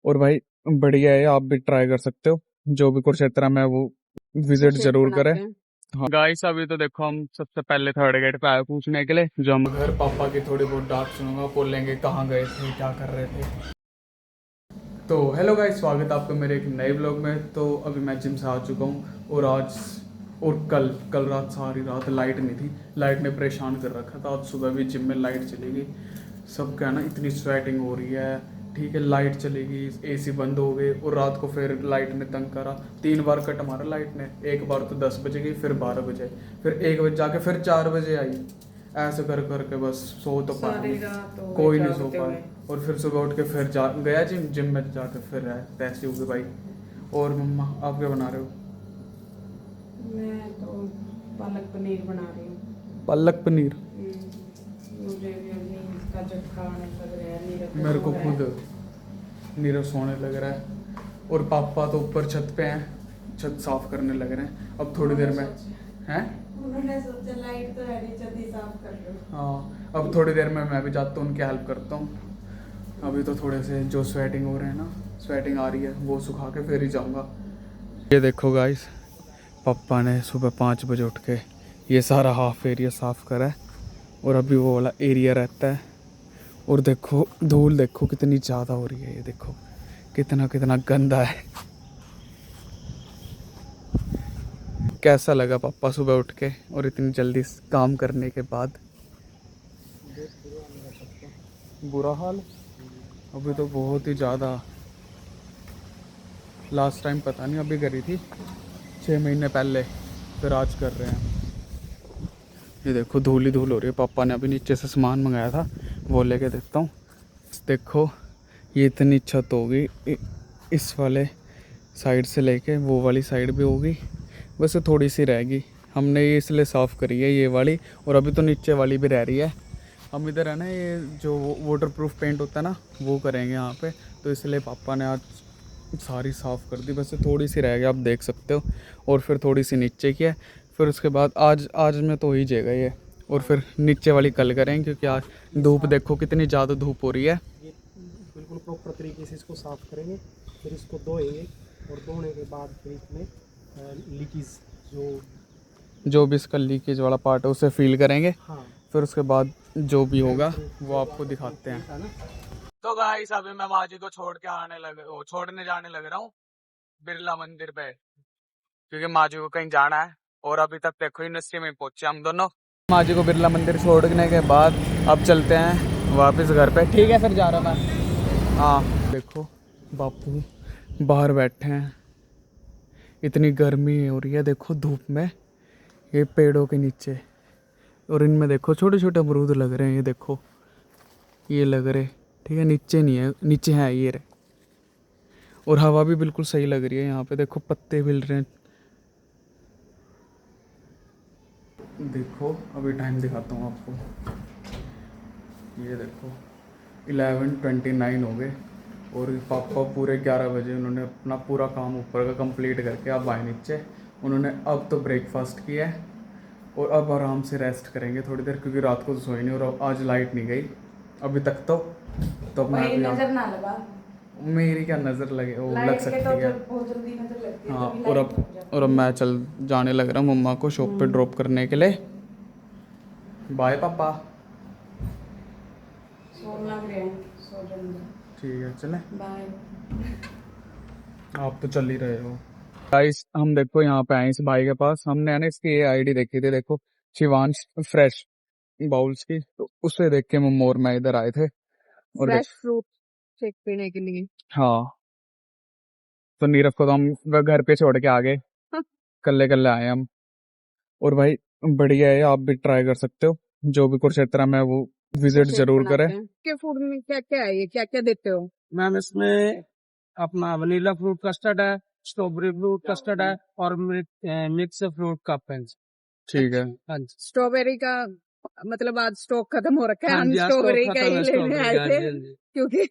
और भाई बढ़िया है, आप भी ट्राई कर सकते हो। जो भी कुरुक्षेत्र में है वो विजिट जरूर करें। हाँ गाइस, अभी तो देखो हम सबसे पहले थर्ड गेट पे आए पूछने के लिए, जो हम घर पापा की थोड़ी बहुत डांट सुनूंगा, बोलेंगे कहाँ गए थे, क्या कर रहे थे। तो हेलो गाइस, स्वागत है आपका मेरे एक नए ब्लॉग में। तो अभी मैं जिम से आ चुका हूँ और आज और कल रात सारी रात लाइट नहीं थी। लाइट ने परेशान कर रखा था। आज सुबह भी जिम में लाइट चली गई। सब क्या ना, इतनी स्वेटिंग हो रही है। ठीक है, लाइट चलेगी, एसी बंद हो गए और रात को फिर लाइट ने तंग करा। 3 बार कट मारा लाइट ने। एक बार तो 10 बजे गई, फिर 12 बजे, फिर 1 बजे जाके फिर 4 बजे आई। ऐसे कर करके बस सो तो पाया, कोई नहीं सो पाया। और फिर सुबह उठ के फिर जा गया जिम में जाके फिर आया, पैसे हो गए भाई। और मम्मा आप क्या बना रहे हो? मैं तो पालक पनीर बना रही हूँ। पालक पनीर? मुझे भी अभी इसका झटका आने लग रहा है। मेरे को खुद नीरव सोने लग रहा है। और पापा तो ऊपर छत पे हैं, छत साफ करने लग रहे हैं। अब थोड़ी देर में हैं। उन्होंने सोचा लाइट तो है नहीं, छत ही साफ कर लो। हाँ, अब थोड़ी देर में मैं भी जाता हूँ, उनकी हेल्प करता हूँ। अभी तो थोड़े से जो स्वेटिंग हो रहे हैं ना, स्वेटिंग आ रही है, वो सुखा के फिर ही जाऊँगा। ये देखो गाइस, पापा ने सुबह 5 बजे उठ के ये सारा हाफ एरिया साफ़ करा है। और अभी वो वाला एरिया रहता है। और देखो धूल, देखो कितनी ज़्यादा हो रही है। ये देखो कितना कितना गंदा है। कैसा लगा पापा सुबह उठ के और इतनी जल्दी काम करने के बाद? बुरा हाल। अभी तो बहुत ही ज़्यादा। लास्ट टाइम पता नहीं अभी करी थी 6 महीने पहले, फिर आज कर रहे हैं। ये देखो धूल ही धूल हो रही है। पापा ने अभी नीचे से सामान मंगाया था, वो लेके देखता हूँ। देखो ये इतनी छत होगी, इस वाले साइड से लेके वो वाली साइड भी होगी। बस थोड़ी सी रहेगी। हमने ये इसलिए साफ़ करी है ये वाली, और अभी तो नीचे वाली भी रह रही है। हम इधर है ना, ये जो वाटर प्रूफ पेंट होता है ना, वो करेंगे यहाँ पे। तो इसलिए पापा ने आज सारी साफ़ कर दी। बस थोड़ी सी रह गई, आप देख सकते हो। और फिर थोड़ी सी नीचे की है। फिर उसके बाद आज में तो हो ही जाएगा ये। और फिर नीचे वाली कल करेंगे, क्योंकि आज धूप देखो कितनी ज़्यादा धूप हो रही है। ये बिल्कुल प्रॉपर तरीके से इसको साफ़ करेंगे, फिर इसको धोएंगे। और धोने के बाद फिर इसमें लीकेज जो भी इसका लीकेज वाला पार्ट है उसे फील करेंगे। हाँ, फिर उसके बाद जो भी होगा वो आपको दिखाते हैं। तो गाइस, अभी मैं माँ जी को छोड़ने जाने लग रहा हूँ बिरला मंदिर पे, क्योंकि माँ जी को कहीं जाना है। और अभी तक देखो यूनिवर्सिटी में पहुंचे हम दोनों। माँ जी को बिरला मंदिर छोड़ने के बाद अब चलते हैं वापस घर पे। ठीक है, फिर जा रहा मैं। हाँ देखो, बापू बाहर बैठे हैं। इतनी गर्मी हो रही है, देखो धूप में, ये पेड़ों के नीचे। और इनमें देखो छोटे छोटे अमरूद लग रहे हैं। ये देखो, ये लग रहे, ठीक है, नीचे नहीं है, नीचे है ये रहे। और हवा भी बिल्कुल सही लग रही है यहाँ पे। देखो पत्ते हिल रहे हैं। देखो अभी टाइम दिखाता हूँ आपको। ये देखो 11:29 हो गए। और पापा पूरे 11 बजे उन्होंने अपना पूरा काम ऊपर का कंप्लीट करके अब आए नीचे। उन्होंने अब तो ब्रेकफास्ट किया है और अब आराम से रेस्ट करेंगे थोड़ी देर, क्योंकि रात को तो सोए नहीं। और आज लाइट नहीं गई अभी तक तो मैं भी नजर ना लगा। मेरी क्या नज़र लगे, वो लग सकती तो है। बहुत जल्दी नजर लगती है। हाँ, तभी और लाइट भाग जाती अब मैं चल जाने लग रहा हूँ मम्मा को शॉप पे ड्रॉप करने के लिए। बाय पापा। है। सोने लग रहे हैं, सो जाएंगे। ठीक है, चले। बाय। आप तो चल ही रहे हो। गाइस, हम देखो यहाँ पे आए इस भाई के पास। हमने है ना इसकी ये आईडी देखी थी, देखो शिवांश फ्रेश बाउल्स की। तो उसे देख के मम्मा और मैं इधर आए थे। और फ्रेश फ्रूट शेक पीने के लिए। हाँ, तो नीरव को तो हम घर पे छोड़ के आ गए, कल्ले कल्ले आए हम। और भाई बढ़िया है, आप भी ट्राई कर सकते हो। जो भी कुरुक्षेत्र में है वो विजिट जरूर करें। के फूड में क्या क्या है, ये क्या क्या देते हो? मैम इसमें अपना वनीला फ्रूट कस्टर्ड है, स्ट्रॉबेरी फ्रूट कस्टर्ड है और मिक्स फ्रूट का पेंच। ठीक है। हाँ जी, स्ट्रॉबेरी का मतलब आज स्टॉक खत्म हो रखा है। हाँ हम जी, हाँ, स्टॉक स्ट्रॉबेरी का खत्म ही है लेने स्ट्रॉबेरी आए का। हाँ थे, जी, हाँ जी। क्योंकि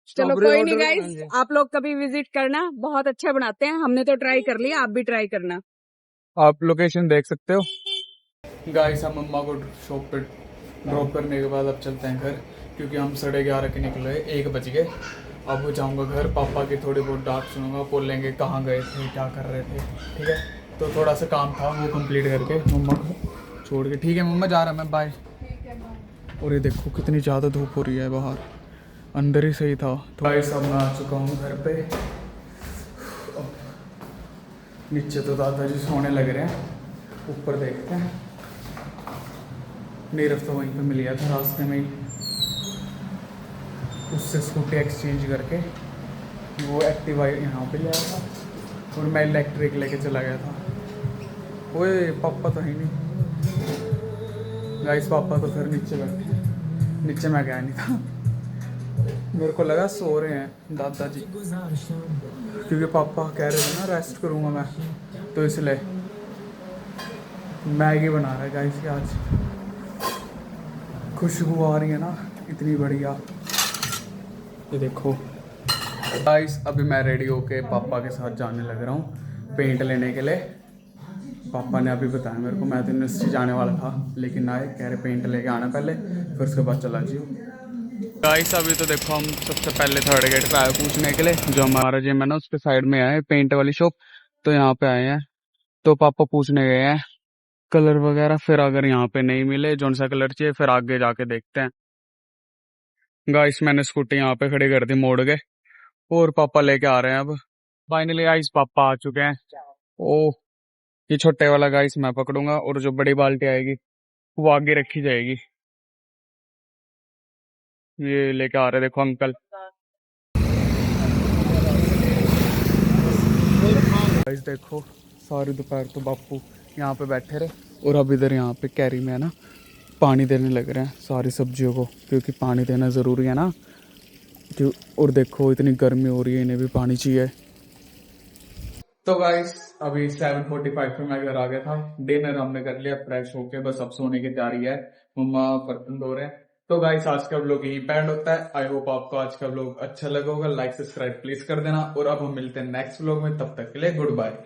चलो स्ट्रॉबेरी कोई नहीं ऑर्डर, हाँ गाइस, जी। आप लोग कभी विजिट करना, बहुत अच्छा बनाते हैं। हमने तो ट्राई कर लिया, आप भी ट्राई करना। आप लोकेशन देख सकते हो। गाइस, हम मम्मा को शॉप पे ड्रॉप करने के बाद अब चलते हैं घर, क्योंकि हम 11:30 के निकले, 1 बज गए। अब जाऊंगा घर, पापा की थोड़ी बहुत डांट सुनूंगा, बोलेंगे कहाँ गए थे, क्या कर रहे थे। ठीक है, तो थोड़ा सा काम था वो कंप्लीट करके मम्मा को छोड़ के। ठीक है मम्मा, जा रहा मैं, बाय। और ये देखो कितनी ज़्यादा धूप हो रही है बाहर, अंदर ही सही था। तो गाइस अब मैं आ चुका हूँ घर पे। नीचे तो दादाजी सोने लग रहे हैं, ऊपर देखते हैं। नीरव तो वहीं पे मिल गया था रास्ते में ही, उससे स्कूटी एक्सचेंज करके वो एक्टिवा यहाँ पे ले आया था और मैं इलेक्ट्रिक लेके चला गया था। ओए पापा तो है नहीं गाइस, पापा तो फिर नीचे बैठे हैं। नीचे मैं गया नहीं था, मेरे को लगा सो रहे हैं दादाजी, क्योंकि पापा कह रहे थे ना रेस्ट करूँगा मैं, तो इसलिए मैगी बना रहा है गाइस की आज। खुशबू आ रही है ना इतनी बढ़िया। ये देखो गाइस, अभी मैं रेडी होके पापा के साथ जाने लग रहा हूँ पेंट लेने के लिए। पापा ने अभी बताया मेरे को, मैं तो यूनिवर्सिटी जाने वाला था लेकिन आए कह रहे पेंट लेके आना पहले, फिर उसके बाद चला जियो। गाइस अभी तो देखो हम सबसे पहले थर्ड गेट पे आए पूछने के लिए, जो हमारा जिम है ना उसके साइड में आए पेंट वाली शॉप, तो यहाँ पे आए हैं। तो पापा पूछने गए हैं कलर वगैरह, फिर अगर यहाँ पे नहीं मिले जौन सा कलर चाहिए फिर आगे जाके देखते हैं। गाइस मैंने स्कूटी यहाँ पे खड़ी कर दी मोड़ के, और पापा लेके आ रहे हैं अब। फाइनली गाइस पापा आ चुके हैं। ओ, ये छोटे वाला गाइस मैं पकड़ूंगा, और जो बड़ी बाल्टी आएगी वो आगे रखी जाएगी। ये लेके आ रहे देखो अंकल। गाइस देखो सारी दोपहर तो बापू यहाँ पे बैठे रहे, और अब इधर यहाँ पे कैरी में है ना पानी देने लग रहे हैं सारी सब्जियों को, क्योंकि पानी देना ज़रूरी है ना। क्यों, और देखो इतनी गर्मी हो रही है, इन्हें भी पानी चाहिए। तो गाइस अभी 7:45 पे मैं घर आ गया था। डिनर हमने कर लिया, फ्रेश होके बस अब सोने की तैयारी है। मम्मा बर्तन धो रहे हैं। तो गाइस आज का व्लॉग यहीं पे एंड होता है। आई होप आपको आज का व्लॉग अच्छा लगा होगा। लाइक सब्सक्राइब प्लीज कर देना, और अब हम मिलते हैं नेक्स्ट व्लॉग में। तब तक के लिए गुड बाय।